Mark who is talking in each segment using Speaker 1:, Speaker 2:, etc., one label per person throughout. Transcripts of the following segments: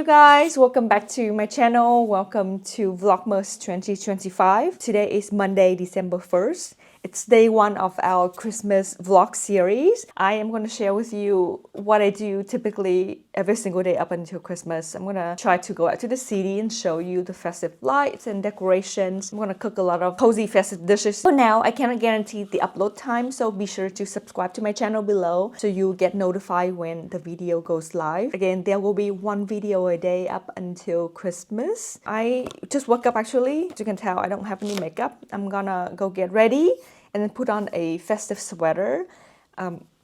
Speaker 1: you guys, welcome back to my channel. Welcome to Vlogmas 2025. Today is Monday, December 1st. It's day one of our Christmas vlog series. I am going to share with you what I do typically every single day up until Christmas. I'm going to try to go out to the city and show you the festive lights and decorations. I'm going to cook a lot of cozy festive dishes. For now, I cannot guarantee the upload time, so be sure to subscribe to my channel below so you get notified when the video goes live. Again, there will be one video a day up until Christmas. I just woke up actually. As you can tell, I don't have any makeup. I'm gonna go get ready and then put on a festive sweater.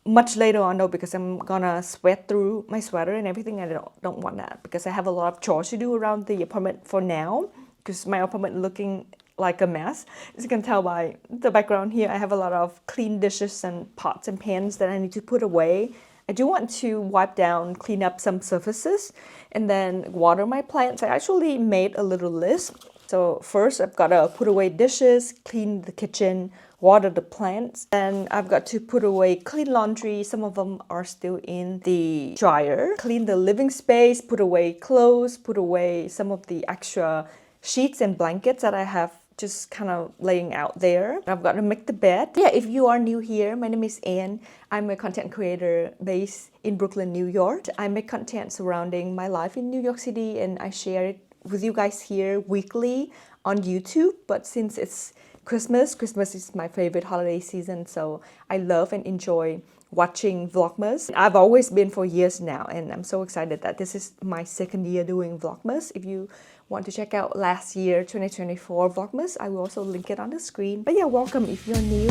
Speaker 1: Much later on though, because I'm gonna sweat through my sweater and everything. I don't want that because I have a lot of chores to do around the apartment for now, because my apartment looking like a mess. As you can tell by the background here, I have a lot of clean dishes and pots and pans that I need to put away. I do want to wipe down, clean up some surfaces, and then water my plants. I actually made a little list. So first I've got to put away dishes, clean the kitchen, water the plants. Then I've got to put away clean laundry. Some of them are still in the dryer. Clean the living space, put away clothes, put away some of the extra sheets and blankets that I have just kind of laying out there. I've got to make the bed. Yeah, if you are new here, my name is Anne. I'm a content creator based in Brooklyn, New York. I make content surrounding my life in New York City and I share it with you guys here weekly on YouTube. But since it's Christmas is my favorite holiday season, so I love and enjoy watching Vlogmas. I've always been for years now, and I'm so excited that this is my second year doing Vlogmas. If you want to check out last year 2024 Vlogmas, I will also link it on the screen. But yeah, welcome if you're new.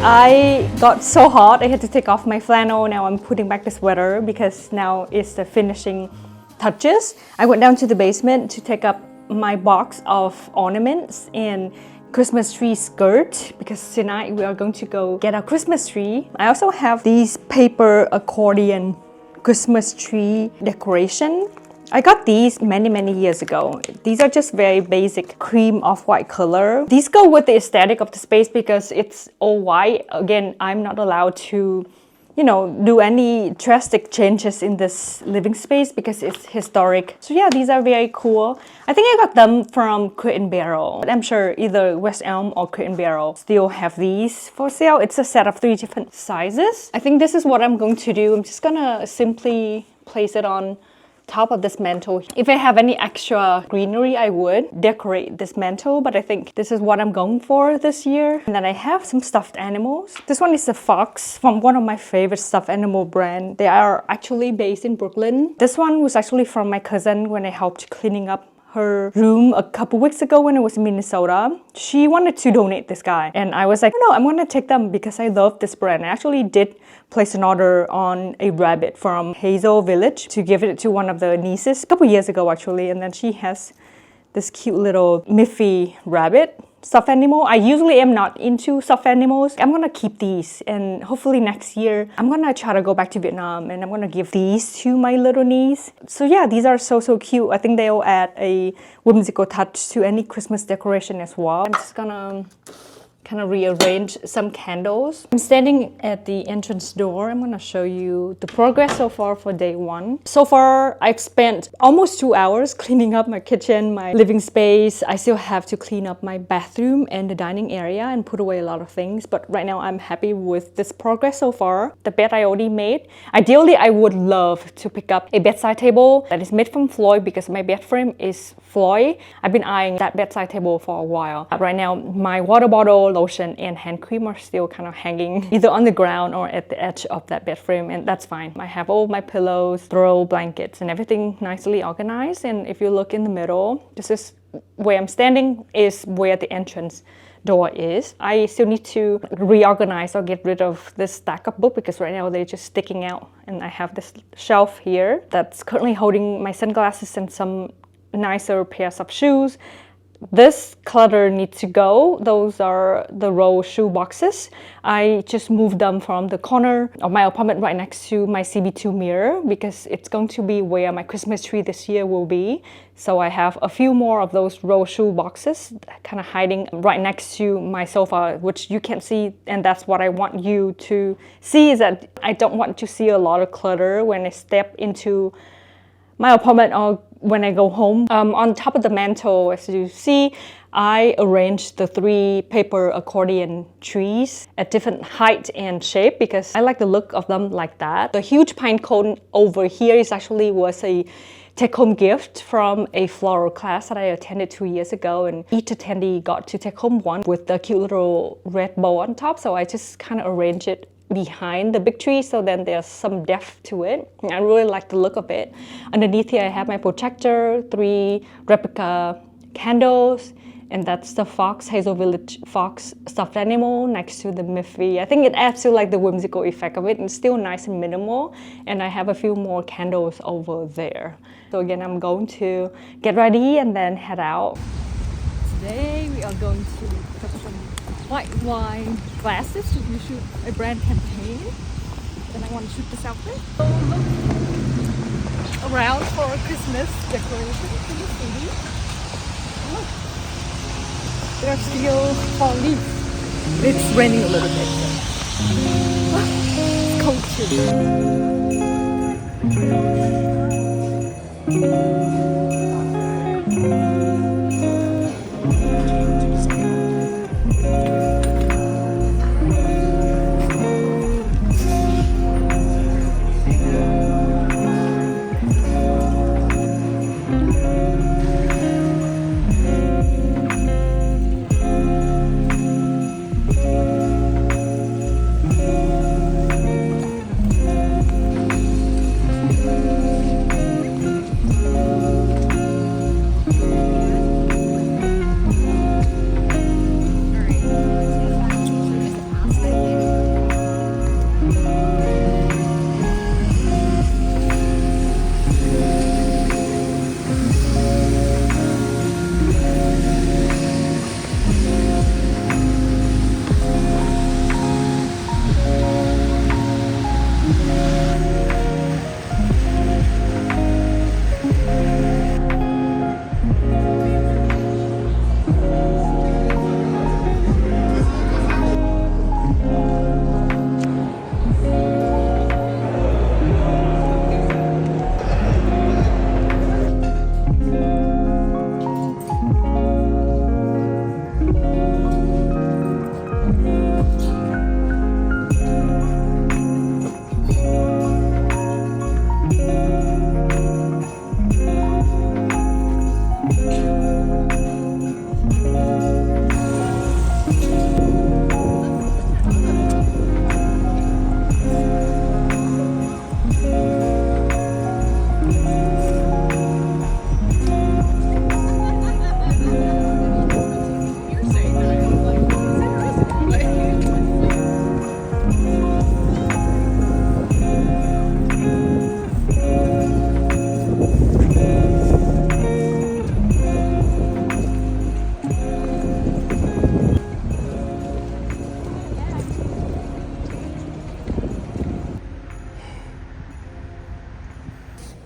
Speaker 1: I got so hot, I had to take off my flannel. Now I'm putting back the sweater because now it's the finishing touches. I went down to the basement to take up my box of ornaments and Christmas tree skirt because tonight we are going to go get our Christmas tree. I also have these paper accordion Christmas tree decoration. I got these many years ago. These are just very basic cream off-white color. These go with the aesthetic of the space because it's all white. Again, I'm not allowed to, do any drastic changes in this living space because it's historic. So yeah, these are very cool. I think I got them from Crate & Barrel. But I'm sure either West Elm or Crate & Barrel still have these for sale. It's a set of 3 different sizes. I think this is what I'm going to do. I'm just gonna simply place it on top of this mantle. If I have any extra greenery, I would decorate this mantle, but I think this is what I'm going for this year. And then I have some stuffed animals. This one is a fox from one of my favorite stuffed animal brand. They are actually based in Brooklyn. This one was actually from my cousin when I helped cleaning up her room a couple weeks ago when I was in Minnesota. She wanted to donate this guy and I was like, no, I'm gonna take them because I love this brand. I actually did place an order on a rabbit from Hazel Village to give it to one of the nieces a couple years ago actually, and then she has this cute little Miffy rabbit stuffed animal. I usually am not into stuffed animals. I'm gonna keep these and hopefully next year I'm gonna try to go back to Vietnam and I'm gonna give these to my little niece. So yeah, these are so cute. I think they'll add a whimsical touch to any Christmas decoration as well. I'm just gonna kind of rearrange some candles. I'm standing at the entrance door. I'm gonna show you the progress so far for day one. So far, I've spent almost 2 hours cleaning up my kitchen, my living space. I still have to clean up my bathroom and the dining area and put away a lot of things. But right now, I'm happy with this progress so far. The bed I already made. Ideally, I would love to pick up a bedside table that is made from Floyd because my bed frame is Floyd. I've been eyeing that bedside table for a while. Right now, my water bottle, lotion, and hand cream are still kind of hanging either on the ground or at the edge of that bed frame, and that's fine. I have all my pillows, throw blankets, and everything nicely organized. And if you look in the middle, this is where I'm standing, is where the entrance door is. I still need to reorganize or get rid of this stack of books because right now they're just sticking out. And I have this shelf here that's currently holding my sunglasses and some nicer pairs of shoes. This clutter needs to go. Those are the roll shoe boxes. I just moved them from the corner of my apartment right next to my CB2 mirror because it's going to be where my Christmas tree this year will be. So I have a few more of those roll shoe boxes kind of hiding right next to my sofa, which you can't see, and that's what I want you to see, is that I don't want to see a lot of clutter when I step into my apartment or when I go home. On top of the mantle, as you see, I arranged the 3 paper accordion trees at different height and shape because I like the look of them like that. The huge pine cone over here was a take-home gift from a floral class that I attended 2 years ago, and each attendee got to take home one with the cute little red bow on top, so I just kind of arranged it behind the big tree, so then there's some depth to it. I really like the look of it. Underneath here I have my projector, 3 replica candles, and that's the Fox, Hazel Village Fox stuffed animal next to the Miffy. I think it adds to like the whimsical effect of it, and it's still nice and minimal. And I have a few more candles over there. So again, I'm going to get ready and then head out. Today we are going to pick up some white wine glasses to shoot a brand campaign. Then I want to shoot this outfit. So look around for a Christmas decoration in the city. Look, there are still fall leaves. It's raining a little bit. It's cold too.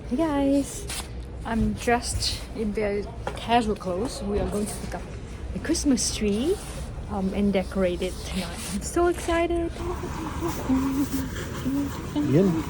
Speaker 1: Hey guys, I'm dressed in very casual clothes. We are going to pick up a Christmas tree and decorate it tonight. I'm so excited.
Speaker 2: Yun.